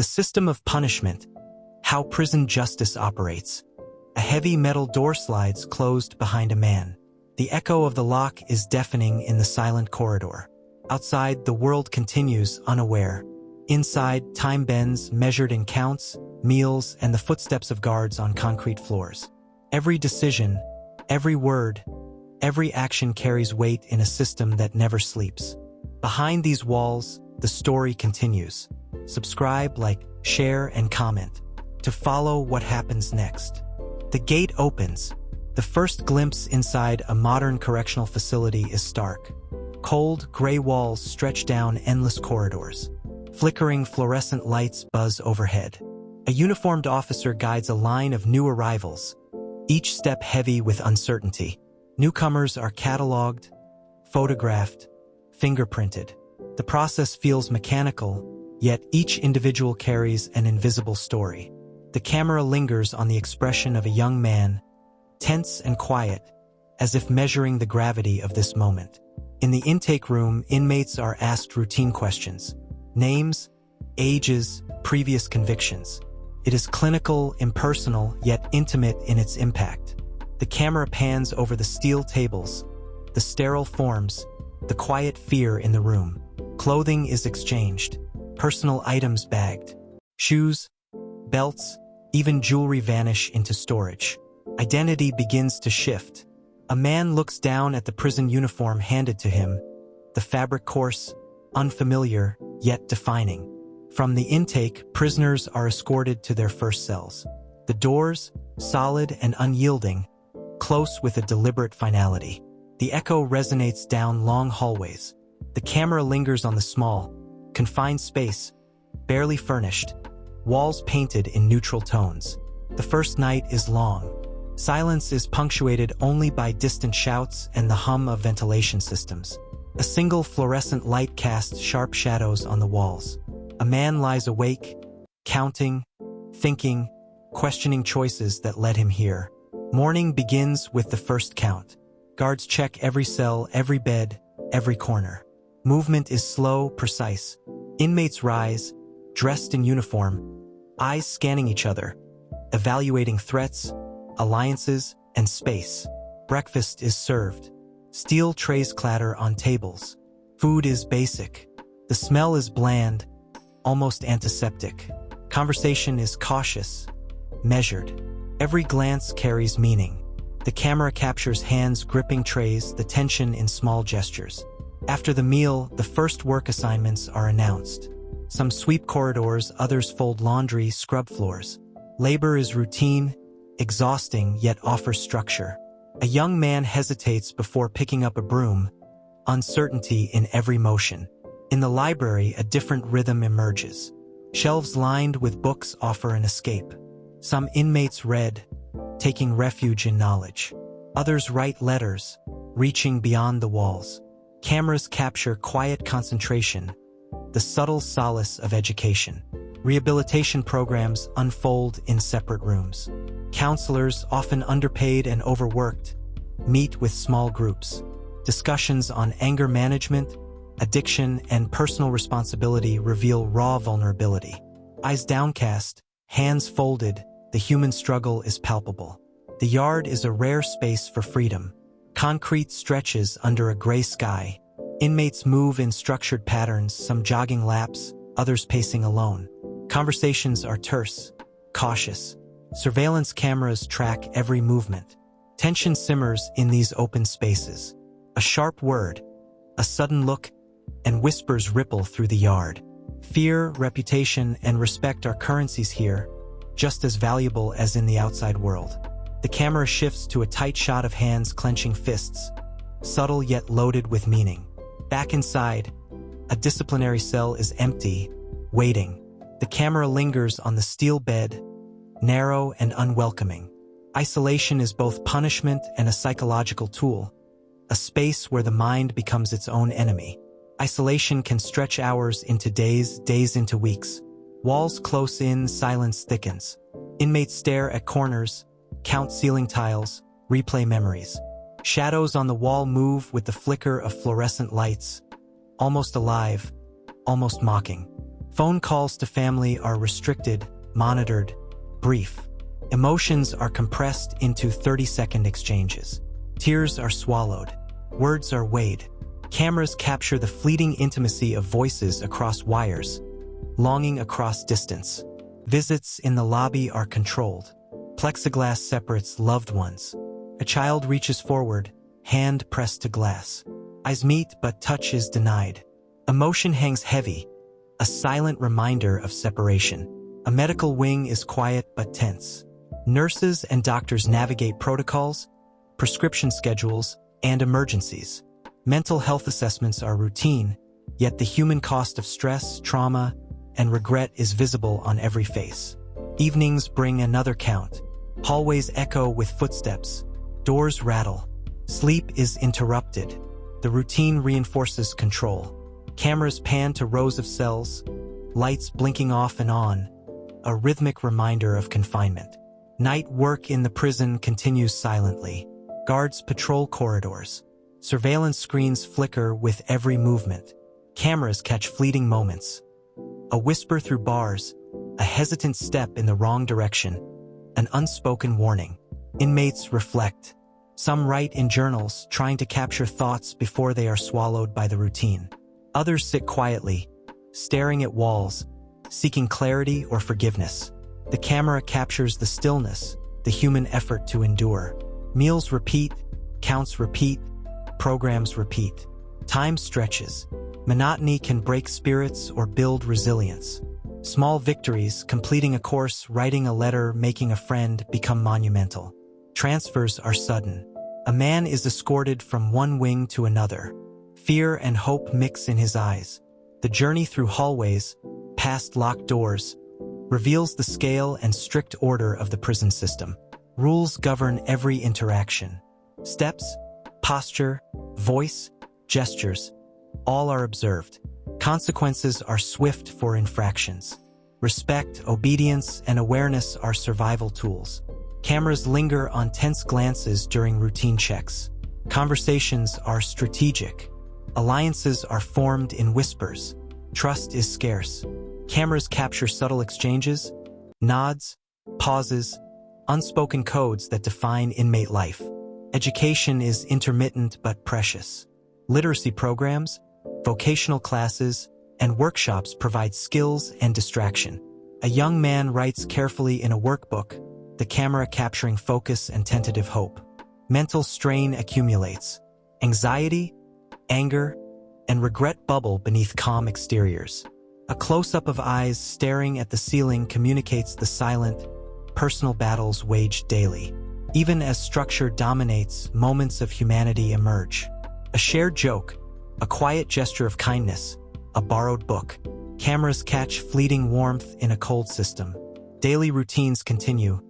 The system of punishment. How prison justice operates. A heavy metal door slides closed behind a man. The echo of the lock is deafening in the silent corridor. Outside, the world continues unaware. Inside, time bends, measured in counts, meals, and the footsteps of guards on concrete floors. Every decision, every word, every action carries weight in a system that never sleeps. Behind these walls, the story continues. Subscribe, like, share, and comment to follow what happens next. The gate opens. The first glimpse inside a modern correctional facility is stark. Cold, gray walls stretch down endless corridors. Flickering fluorescent lights buzz overhead. A uniformed officer guides a line of new arrivals, each step heavy with uncertainty. Newcomers are cataloged, photographed, fingerprinted. The process feels mechanical, yet each individual carries an invisible story. The camera lingers on the expression of a young man, tense and quiet, as if measuring the gravity of this moment. In the intake room, inmates are asked routine questions. Names, ages, previous convictions. It is clinical, impersonal, yet intimate in its impact. The camera pans over the steel tables, the sterile forms, the quiet fear in the room. Clothing is exchanged, personal items bagged. Shoes, belts, even jewelry vanish into storage. Identity begins to shift. A man looks down at the prison uniform handed to him, the fabric coarse, unfamiliar, yet defining. From the intake, prisoners are escorted to their first cells. The doors, solid and unyielding, close with a deliberate finality. The echo resonates down long hallways. The camera lingers on the small, confined space, barely furnished, walls painted in neutral tones. The first night is long. Silence is punctuated only by distant shouts and the hum of ventilation systems. A single fluorescent light casts sharp shadows on the walls. A man lies awake, counting, thinking, questioning choices that led him here. Morning begins with the first count. Guards check every cell, every bed, every corner. Movement is slow, precise. Inmates rise, dressed in uniform, eyes scanning each other, evaluating threats, alliances, and space. Breakfast is served. Steel trays clatter on tables. Food is basic. The smell is bland, almost antiseptic. Conversation is cautious, measured. Every glance carries meaning. The camera captures hands gripping trays, the tension in small gestures. After the meal, the first work assignments are announced. Some sweep corridors, others fold laundry, scrub floors. Labor is routine, exhausting, yet offers structure. A young man hesitates before picking up a broom, uncertainty in every motion. In the library, a different rhythm emerges. Shelves lined with books offer an escape. Some inmates read, taking refuge in knowledge. Others write letters, reaching beyond the walls. Cameras capture quiet concentration, the subtle solace of education. Rehabilitation programs unfold in separate rooms. Counselors, often underpaid and overworked, meet with small groups. Discussions on anger management, addiction, and personal responsibility reveal raw vulnerability. Eyes downcast, hands folded, the human struggle is palpable. The yard is a rare space for freedom. Concrete stretches under a gray sky. Inmates move in structured patterns, some jogging laps, others pacing alone. Conversations are terse, cautious. Surveillance cameras track every movement. Tension simmers in these open spaces. A sharp word, a sudden look, and whispers ripple through the yard. Fear, reputation, and respect are currencies here, just as valuable as in the outside world. The camera shifts to a tight shot of hands clenching fists, subtle yet loaded with meaning. Back inside, a disciplinary cell is empty, waiting. The camera lingers on the steel bed, narrow and unwelcoming. Isolation is both punishment and a psychological tool, a space where the mind becomes its own enemy. Isolation can stretch hours into days, days into weeks. Walls close in, silence thickens. Inmates stare at corners, count ceiling tiles, replay memories. Shadows on the wall move with the flicker of fluorescent lights, almost alive, almost mocking. Phone calls to family are restricted, monitored, brief. Emotions are compressed into 30-second exchanges. Tears are swallowed. Words are weighed. Cameras capture the fleeting intimacy of voices across wires, longing across distance. Visits in the lobby are controlled. Plexiglass separates loved ones. A child reaches forward, hand pressed to glass. Eyes meet, but touch is denied. Emotion hangs heavy, a silent reminder of separation. A medical wing is quiet but tense. Nurses and doctors navigate protocols, prescription schedules, and emergencies. Mental health assessments are routine, yet the human cost of stress, trauma, and regret is visible on every face. Evenings bring another count. Hallways echo with footsteps. Doors rattle. Sleep is interrupted. The routine reinforces control. Cameras pan to rows of cells, lights blinking off and on, a rhythmic reminder of confinement. Night work in the prison continues silently. Guards patrol corridors. Surveillance screens flicker with every movement. Cameras catch fleeting moments. A whisper through bars, a hesitant step in the wrong direction, an unspoken warning. Inmates reflect. Some write in journals, trying to capture thoughts before they are swallowed by the routine. Others sit quietly, staring at walls, seeking clarity or forgiveness. The camera captures the stillness, the human effort to endure. Meals repeat, counts repeat, programs repeat. Time stretches. Monotony can break spirits or build resilience. Small victories, completing a course, writing a letter, making a friend, become monumental. Transfers are sudden. A man is escorted from one wing to another. Fear and hope mix in his eyes. The journey through hallways, past locked doors, reveals the scale and strict order of the prison system. Rules govern every interaction. Steps, posture, voice, gestures, all are observed. Consequences are swift for infractions. Respect, obedience, and awareness are survival tools. Cameras linger on tense glances during routine checks. Conversations are strategic. Alliances are formed in whispers. Trust is scarce. Cameras capture subtle exchanges, nods, pauses, unspoken codes that define inmate life. Education is intermittent but precious. Literacy programs, vocational classes, and workshops provide skills and distraction. A young man writes carefully in a workbook, the camera capturing focus and tentative hope. Mental strain accumulates. Anxiety, anger, and regret bubble beneath calm exteriors. A close-up of eyes staring at the ceiling communicates the silent, personal battles waged daily. Even as structure dominates, moments of humanity emerge. A shared joke, a quiet gesture of kindness, a borrowed book. Cameras catch fleeting warmth in a cold system. Daily routines continue.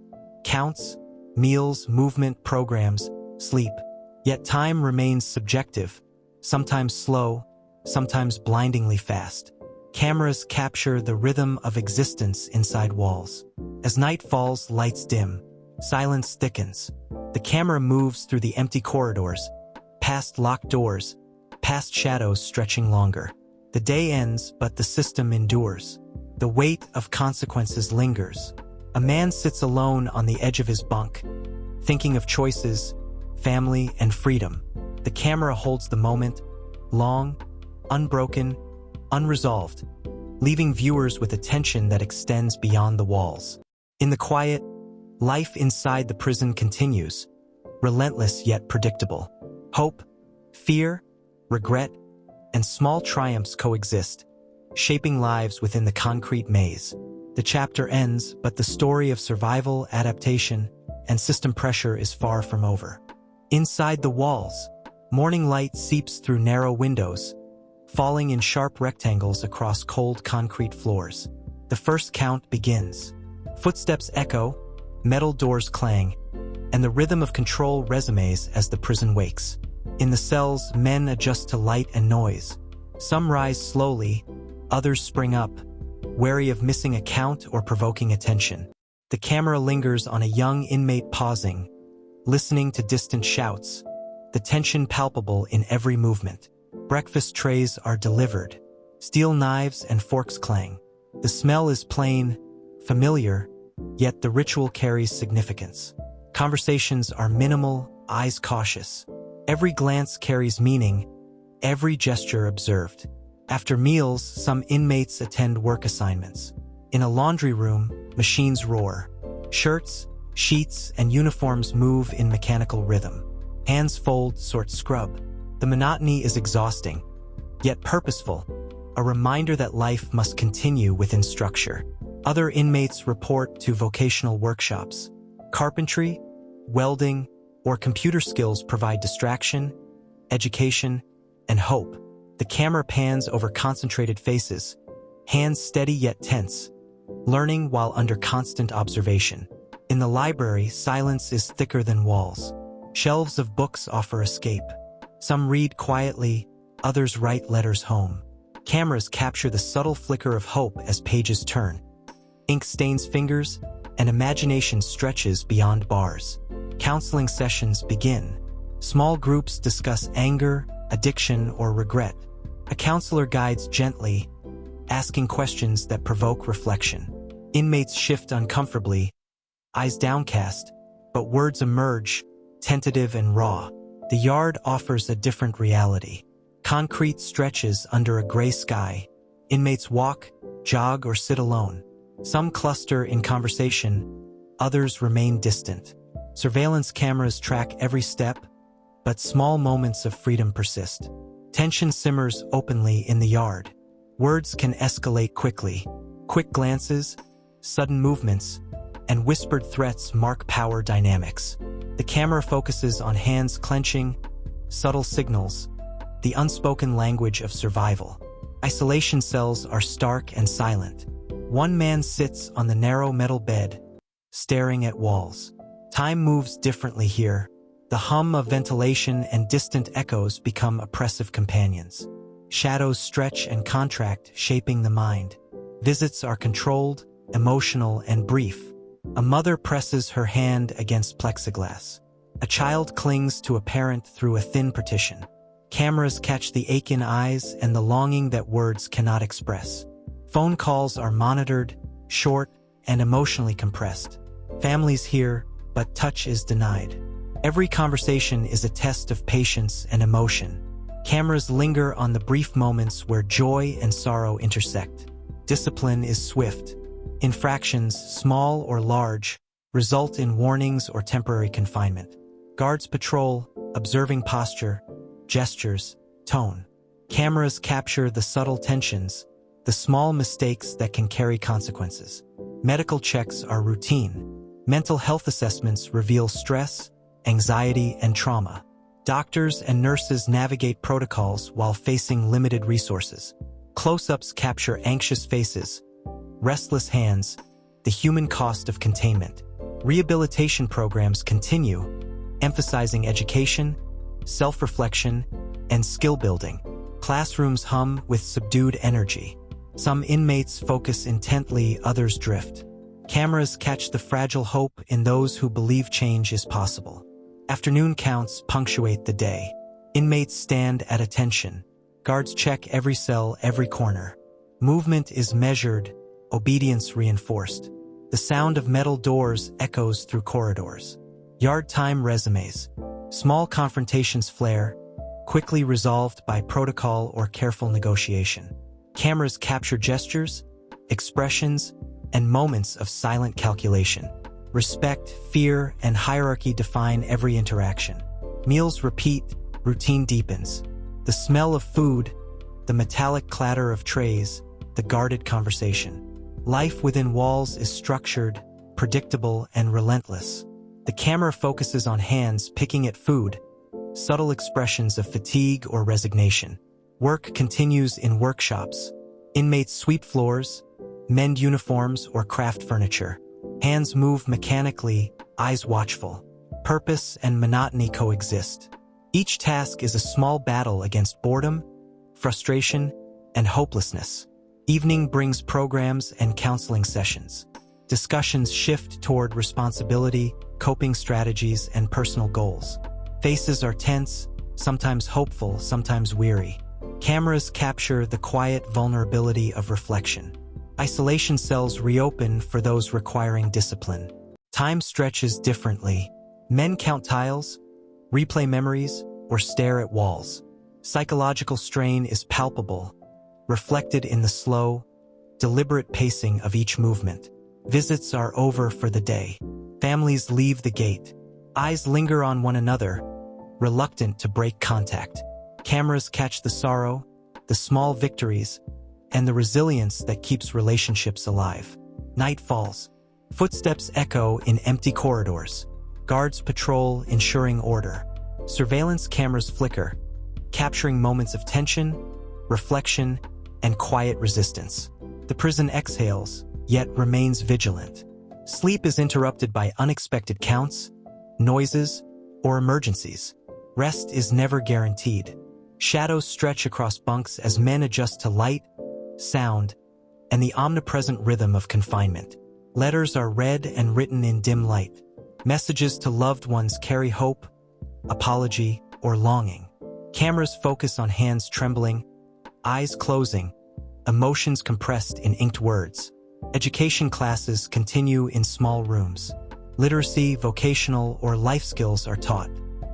Counts, meals, movement, programs, sleep. Yet time remains subjective, sometimes slow, sometimes blindingly fast. Cameras capture the rhythm of existence inside walls. As night falls, lights dim. Silence thickens. The camera moves through the empty corridors, past locked doors, past shadows stretching longer. The day ends, but the system endures. The weight of consequences lingers. A man sits alone on the edge of his bunk, thinking of choices, family, and freedom. The camera holds the moment, long, unbroken, unresolved, leaving viewers with a tension that extends beyond the walls. In the quiet, life inside the prison continues, relentless yet predictable. Hope, fear, regret, and small triumphs coexist, shaping lives within the concrete maze. The chapter ends, but the story of survival, adaptation, and system pressure is far from over. Inside the walls, morning light seeps through narrow windows, falling in sharp rectangles across cold concrete floors. The first count begins. Footsteps echo, metal doors clang, and the rhythm of control resumes as the prison wakes. In the cells, men adjust to light and noise. Some rise slowly, others spring up, wary of missing a count or provoking attention. The camera lingers on a young inmate pausing, listening to distant shouts, the tension palpable in every movement. Breakfast trays are delivered. Steel knives and forks clang. The smell is plain, familiar, yet the ritual carries significance. Conversations are minimal, eyes cautious. Every glance carries meaning, every gesture observed. After meals, some inmates attend work assignments. In a laundry room, machines roar. Shirts, sheets, and uniforms move in mechanical rhythm. Hands fold, sort, scrub. The monotony is exhausting, yet purposeful, a reminder that life must continue within structure. Other inmates report to vocational workshops. Carpentry, welding, or computer skills provide distraction, education, and hope. The camera pans over concentrated faces, hands steady yet tense, learning while under constant observation. In the library, silence is thicker than walls. Shelves of books offer escape. Some read quietly, others write letters home. Cameras capture the subtle flicker of hope as pages turn. Ink stains fingers, and imagination stretches beyond bars. Counseling sessions begin. Small groups discuss anger, addiction, or regret. A counselor guides gently, asking questions that provoke reflection. Inmates shift uncomfortably, eyes downcast, but words emerge, tentative and raw. The yard offers a different reality. Concrete stretches under a gray sky. Inmates walk, jog, or sit alone. Some cluster in conversation, others remain distant. Surveillance cameras track every step, but small moments of freedom persist. Tension simmers openly in the yard. Words can escalate quickly. Quick glances, sudden movements, and whispered threats mark power dynamics. The camera focuses on hands clenching, subtle signals, the unspoken language of survival. Isolation cells are stark and silent. One man sits on the narrow metal bed, staring at walls. Time moves differently here. The hum of ventilation and distant echoes become oppressive companions. Shadows stretch and contract, shaping the mind. Visits are controlled, emotional, and brief. A mother presses her hand against plexiglass. A child clings to a parent through a thin partition. Cameras catch the ache in eyes and the longing that words cannot express. Phone calls are monitored, short, and emotionally compressed. Families hear, but touch is denied. Every conversation is a test of patience and emotion. Cameras linger on the brief moments where joy and sorrow intersect. Discipline is swift. Infractions, small or large, result in warnings or temporary confinement. Guards patrol, observing posture, gestures, tone. Cameras capture the subtle tensions, the small mistakes that can carry consequences. Medical checks are routine. Mental health assessments reveal stress, anxiety, and trauma. Doctors and nurses navigate protocols while facing limited resources. Close-ups capture anxious faces, restless hands, the human cost of containment. Rehabilitation programs continue, emphasizing education, self-reflection, and skill building. Classrooms hum with subdued energy. Some inmates focus intently, others drift. Cameras catch the fragile hope in those who believe change is possible. Afternoon counts punctuate the day. Inmates stand at attention. Guards check every cell, every corner. Movement is measured, obedience reinforced. The sound of metal doors echoes through corridors. Yard time resumes. Small confrontations flare, quickly resolved by protocol or careful negotiation. Cameras capture gestures, expressions, and moments of silent calculation. Respect, fear, and hierarchy define every interaction. Meals repeat, routine deepens. The smell of food, the metallic clatter of trays, the guarded conversation. Life within walls is structured, predictable, and relentless. The camera focuses on hands picking at food, subtle expressions of fatigue or resignation. Work continues in workshops. Inmates sweep floors, mend uniforms, or craft furniture. Hands move mechanically, eyes watchful. Purpose and monotony coexist. Each task is a small battle against boredom, frustration, and hopelessness. Evening brings programs and counseling sessions. Discussions shift toward responsibility, coping strategies, and personal goals. Faces are tense, sometimes hopeful, sometimes weary. Cameras capture the quiet vulnerability of reflection. Isolation cells reopen for those requiring discipline. Time stretches differently. Men count tiles, replay memories, or stare at walls. Psychological strain is palpable, reflected in the slow, deliberate pacing of each movement. Visits are over for the day. Families leave the gate. Eyes linger on one another, reluctant to break contact. Cameras catch the sorrow, the small victories, and the resilience that keeps relationships alive. Night falls. Footsteps echo in empty corridors. Guards patrol, ensuring order. Surveillance cameras flicker, capturing moments of tension, reflection, and quiet resistance. The prison exhales, yet remains vigilant. Sleep is interrupted by unexpected counts, noises, or emergencies. Rest is never guaranteed. Shadows stretch across bunks as men adjust to light, sound, and the omnipresent rhythm of confinement. Letters are read and written in dim light. Messages to loved ones carry hope, apology, or longing. Cameras focus on hands trembling, eyes closing, emotions compressed in inked words. Education classes continue in small rooms. Literacy, vocational, or life skills are taught.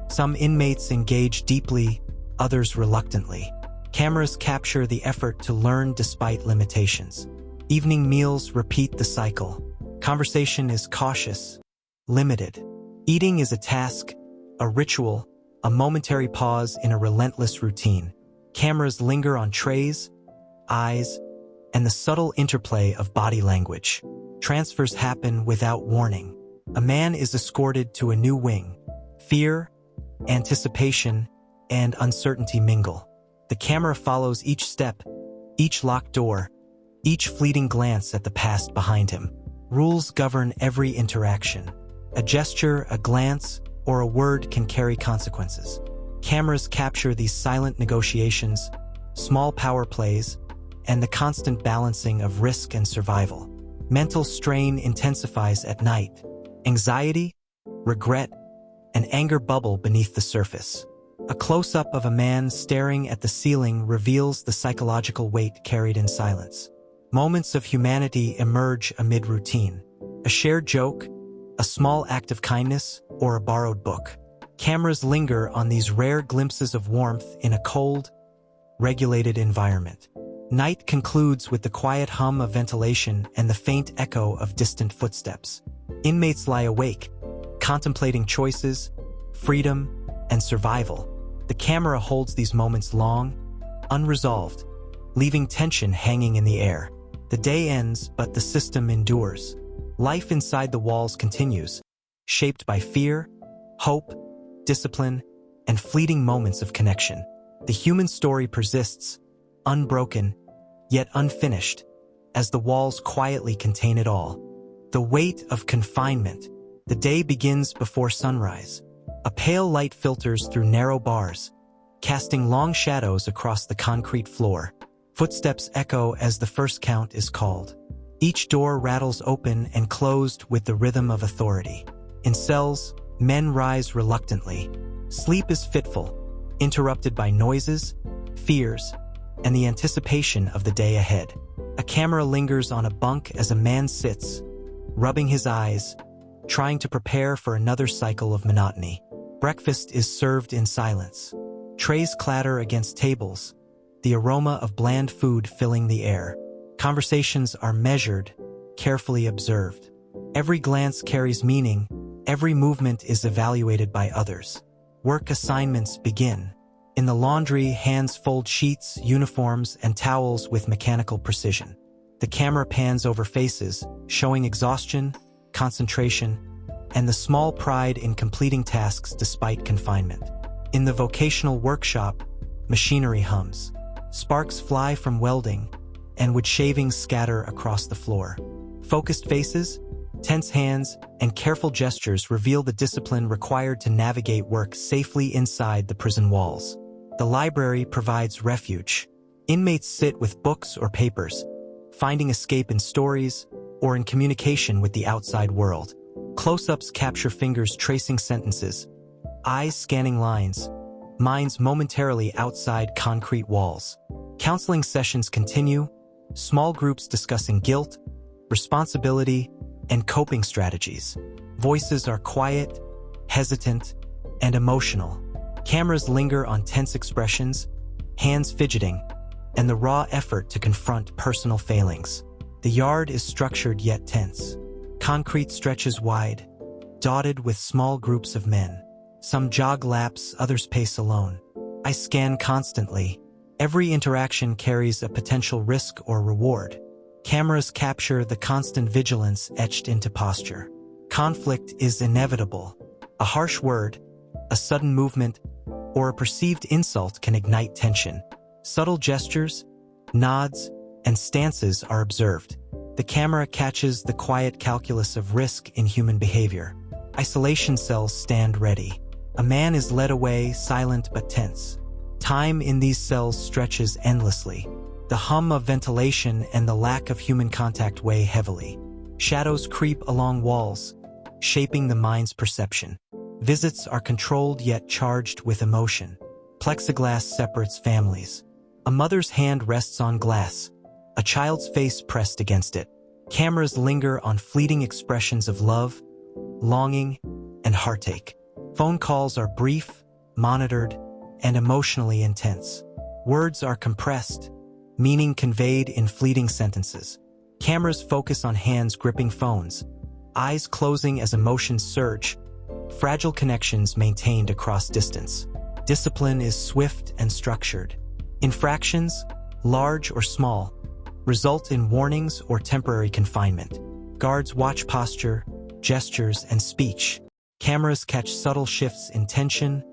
Some inmates engage deeply, others reluctantly. Cameras capture the effort to learn despite limitations. Evening meals repeat the cycle. Conversation is cautious, limited. Eating is a task, a ritual, a momentary pause in a relentless routine. Cameras linger on trays, eyes, and the subtle interplay of body language. Transfers happen without warning. A man is escorted to a new wing. Fear, anticipation, and uncertainty mingle. The camera follows each step, each locked door, each fleeting glance at the past behind him. Rules govern every interaction. A gesture, a glance, or a word can carry consequences. Cameras capture these silent negotiations, small power plays, and the constant balancing of risk and survival. Mental strain intensifies at night. Anxiety, regret, and anger bubble beneath the surface. A close-up of a man staring at the ceiling reveals the psychological weight carried in silence. Moments of humanity emerge amid routine. A shared joke, a small act of kindness, or a borrowed book. Cameras linger on these rare glimpses of warmth in a cold, regulated environment. Night concludes with the quiet hum of ventilation and the faint echo of distant footsteps. Inmates lie awake, contemplating choices, freedom, and survival. The camera holds these moments long, unresolved, leaving tension hanging in the air. The day ends, but the system endures. Life inside the walls continues, shaped by fear, hope, discipline, and fleeting moments of connection. The human story persists, unbroken, yet unfinished, as the walls quietly contain it all. The weight of confinement. The day begins before sunrise. A pale light filters through narrow bars, casting long shadows across the concrete floor. Footsteps echo as the first count is called. Each door rattles open and closed with the rhythm of authority. In cells, men rise reluctantly. Sleep is fitful, interrupted by noises, fears, and the anticipation of the day ahead. A camera lingers on a bunk as a man sits, rubbing his eyes, trying to prepare for another cycle of monotony. Breakfast is served in silence. Trays clatter against tables, the aroma of bland food filling the air. Conversations are measured, carefully observed. Every glance carries meaning, every movement is evaluated by others. Work assignments begin. In the laundry, hands fold sheets, uniforms, and towels with mechanical precision. The camera pans over faces, showing exhaustion, concentration, and the small pride in completing tasks despite confinement. In the vocational workshop, machinery hums. Sparks fly from welding, and wood shavings scatter across the floor. Focused faces, tense hands, and careful gestures reveal the discipline required to navigate work safely inside the prison walls. The library provides refuge. Inmates sit with books or papers, finding escape in stories or in communication with the outside world. Close-ups capture fingers tracing sentences, eyes scanning lines, minds momentarily outside concrete walls. Counseling sessions continue, Small groups discussing guilt, responsibility, and coping strategies. Voices are quiet, hesitant, and emotional. Cameras linger on tense expressions, hands fidgeting, and the raw effort to confront personal failings. The yard is structured yet tense. Concrete stretches wide, dotted with small groups of men. Some jog laps, others pace alone. I scan constantly. Every interaction carries a potential risk or reward. Cameras capture the constant vigilance etched into posture. Conflict is inevitable. A harsh word, a sudden movement, or a perceived insult can ignite tension. Subtle gestures, nods, and stances are observed. The camera catches the quiet calculus of risk in human behavior. Isolation cells stand ready. A man is led away, silent but tense. Time in these cells stretches endlessly. The hum of ventilation and the lack of human contact weigh heavily. Shadows creep along walls, shaping the mind's perception. Visits are controlled yet charged with emotion. Plexiglass separates families. A mother's hand rests on glass, a child's face pressed against it. Cameras linger on fleeting expressions of love, longing, and heartache. Phone calls are brief, monitored, and emotionally intense. Words are compressed, meaning conveyed in fleeting sentences. Cameras focus on hands gripping phones, eyes closing as emotions surge, fragile connections maintained across distance. Discipline is swift and structured. Infractions, large or small, result in warnings or temporary confinement. Guards watch posture, gestures, and speech. Cameras catch subtle shifts in tension,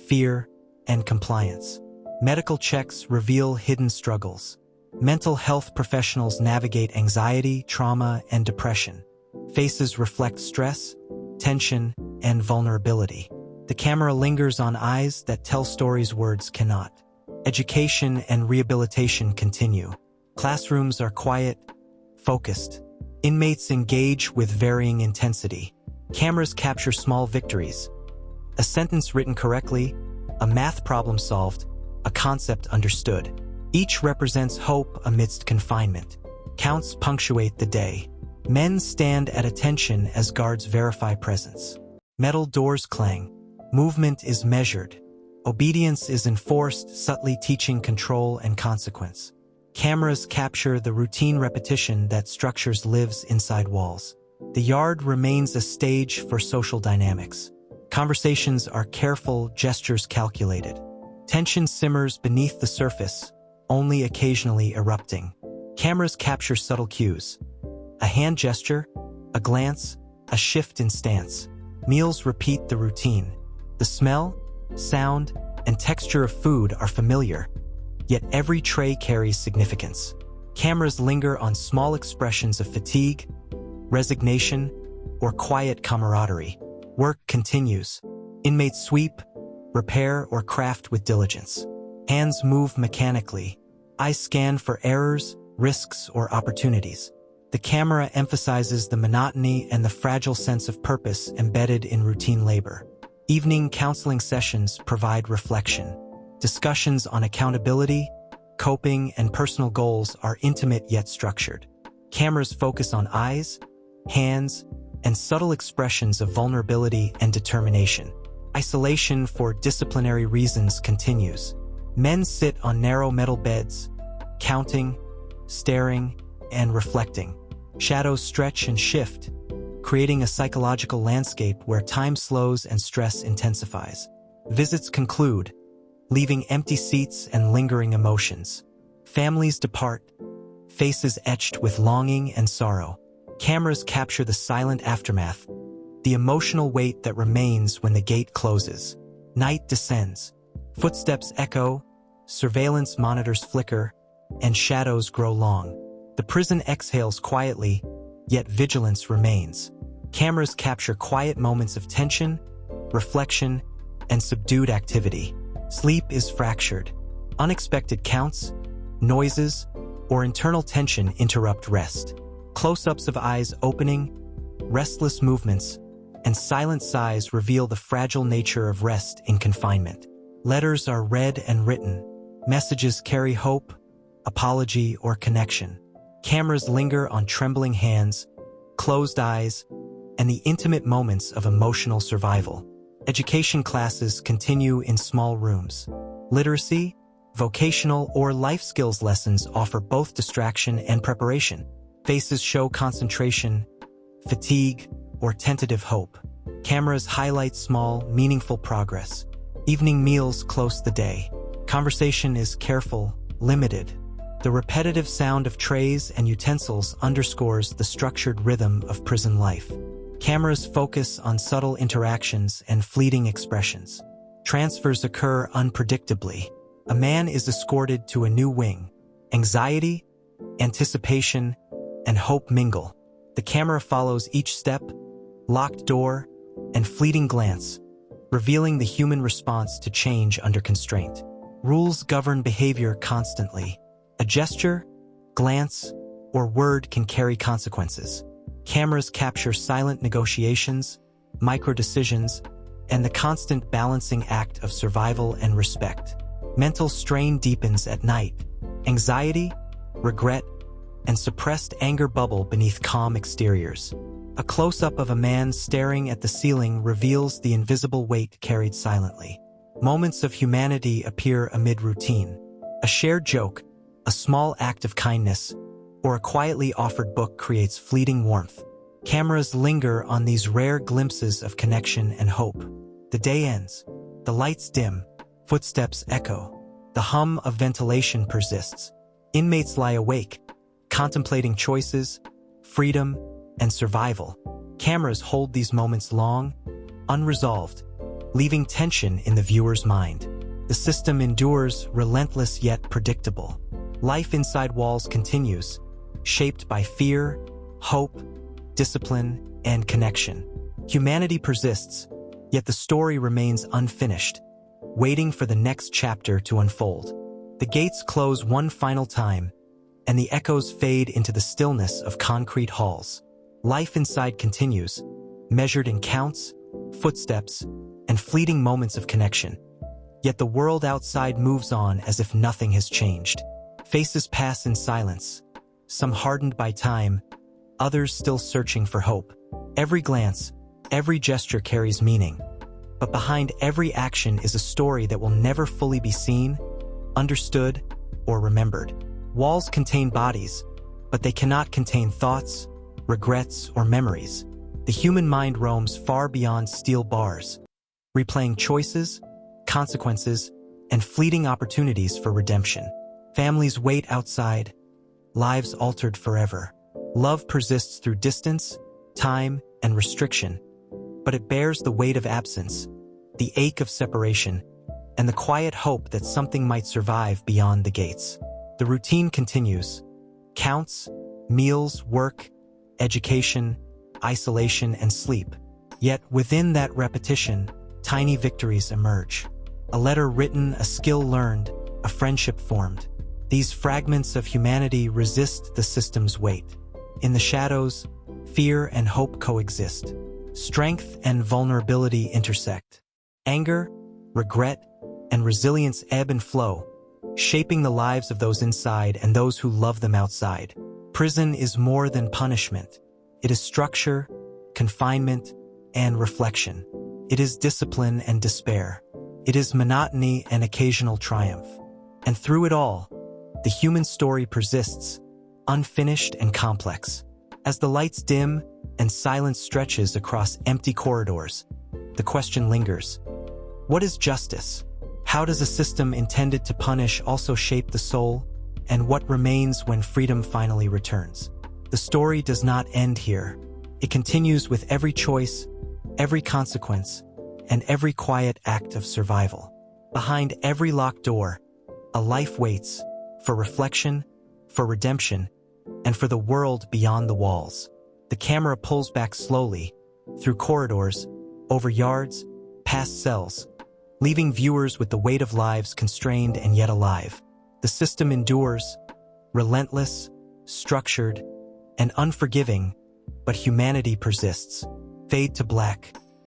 fear, and compliance. Medical checks reveal hidden struggles. Mental health professionals navigate anxiety, trauma, and depression. Faces reflect stress, tension, and vulnerability. The camera lingers on eyes that tell stories words cannot. Education and rehabilitation continue. Classrooms are quiet, focused. Inmates engage with varying intensity. Cameras capture small victories. A sentence written correctly, a math problem solved, a concept understood. Each represents hope amidst confinement. Counts punctuate the day. Men stand at attention as guards verify presence. Metal doors clang. Movement is measured. Obedience is enforced, subtly teaching control and consequence. Cameras capture the routine repetition that structures lives inside walls. The yard remains a stage for social dynamics. Conversations are careful, gestures calculated. Tension simmers beneath the surface, only occasionally erupting. Cameras capture subtle cues. A hand gesture, a glance, a shift in stance. Meals repeat the routine. The smell, sound, and texture of food are familiar, yet every tray carries significance. Cameras linger on small expressions of fatigue, resignation, or quiet camaraderie. Work continues. Inmates sweep, repair, or craft with diligence. Hands move mechanically. Eyes scan for errors, risks, or opportunities. The camera emphasizes the monotony and the fragile sense of purpose embedded in routine labor. Evening counseling sessions provide reflection. Discussions on accountability, coping, and personal goals are intimate yet structured. Cameras focus on eyes, hands, and subtle expressions of vulnerability and determination. Isolation for disciplinary reasons continues. Men sit on narrow metal beds, counting, staring, and reflecting. Shadows stretch and shift, creating a psychological landscape where time slows and stress intensifies. Visits conclude, leaving empty seats and lingering emotions. Families depart, faces etched with longing and sorrow. Cameras capture the silent aftermath, the emotional weight that remains when the gate closes. Night descends. Footsteps echo, surveillance monitors flicker, and shadows grow long. The prison exhales quietly, yet vigilance remains. Cameras capture quiet moments of tension, reflection, and subdued activity. Sleep is fractured. Unexpected counts, noises, or internal tension interrupt rest. Close-ups of eyes opening, restless movements, and silent sighs reveal the fragile nature of rest in confinement. Letters are read and written. Messages carry hope, apology, or connection. Cameras linger on trembling hands, closed eyes, and the intimate moments of emotional survival. Education classes continue in small rooms. Literacy, vocational, or life skills lessons offer both distraction and preparation. Faces show concentration, fatigue, or tentative hope. Cameras highlight small, meaningful progress. Evening meals close the day. Conversation is careful, limited. The repetitive sound of trays and utensils underscores the structured rhythm of prison life. Cameras focus on subtle interactions and fleeting expressions. Transfers occur unpredictably. A man is escorted to a new wing. Anxiety, anticipation, and hope mingle. The camera follows each step, locked door, and fleeting glance, revealing the human response to change under constraint. Rules govern behavior constantly. A gesture, glance, or word can carry consequences. Cameras capture silent negotiations, micro-decisions, and the constant balancing act of survival and respect. Mental strain deepens at night. Anxiety, regret, and suppressed anger bubble beneath calm exteriors. A close-up of a man staring at the ceiling reveals the invisible weight carried silently. Moments of humanity appear amid routine. A shared joke, a small act of kindness, or a quietly offered book creates fleeting warmth. Cameras linger on these rare glimpses of connection and hope. The day ends. The lights dim. Footsteps echo. The hum of ventilation persists. Inmates lie awake, contemplating choices, freedom, and survival. Cameras hold these moments long, unresolved, leaving tension in the viewer's mind. The system endures, relentless yet predictable. Life inside walls continues, shaped by fear, hope, discipline, and connection. Humanity persists, yet the story remains unfinished, waiting for the next chapter to unfold. The gates close one final time, and the echoes fade into the stillness of concrete halls. Life inside continues, measured in counts, footsteps, and fleeting moments of connection. Yet the world outside moves on as if nothing has changed. Faces pass in silence, some hardened by time, others still searching for hope. Every glance, every gesture carries meaning. But behind every action is a story that will never fully be seen, understood, or remembered. Walls contain bodies, but they cannot contain thoughts, regrets, or memories. The human mind roams far beyond steel bars, replaying choices, consequences, and fleeting opportunities for redemption. Families wait outside, lives altered forever. Love persists through distance, time, and restriction, but it bears the weight of absence, the ache of separation, and the quiet hope that something might survive beyond the gates. The routine continues. Counts, meals, work, education, isolation, and sleep. Yet within that repetition, tiny victories emerge. A letter written, a skill learned, a friendship formed. These fragments of humanity resist the system's weight. In the shadows, fear and hope coexist. Strength and vulnerability intersect. Anger, regret, and resilience ebb and flow, shaping the lives of those inside and those who love them outside. Prison is more than punishment. It is structure, confinement, and reflection. It is discipline and despair. It is monotony and occasional triumph. And through it all, the human story persists, unfinished and complex. As the lights dim and silence stretches across empty corridors, the question lingers. What is justice? How does a system intended to punish also shape the soul? And what remains when freedom finally returns? The story does not end here. It continues with every choice, every consequence, and every quiet act of survival. Behind every locked door, a life waits for reflection, for redemption, and for the world beyond the walls. The camera pulls back slowly, through corridors, over yards, past cells, leaving viewers with the weight of lives constrained and yet alive. The system endures, relentless, structured, and unforgiving, but humanity persists. Fade to black.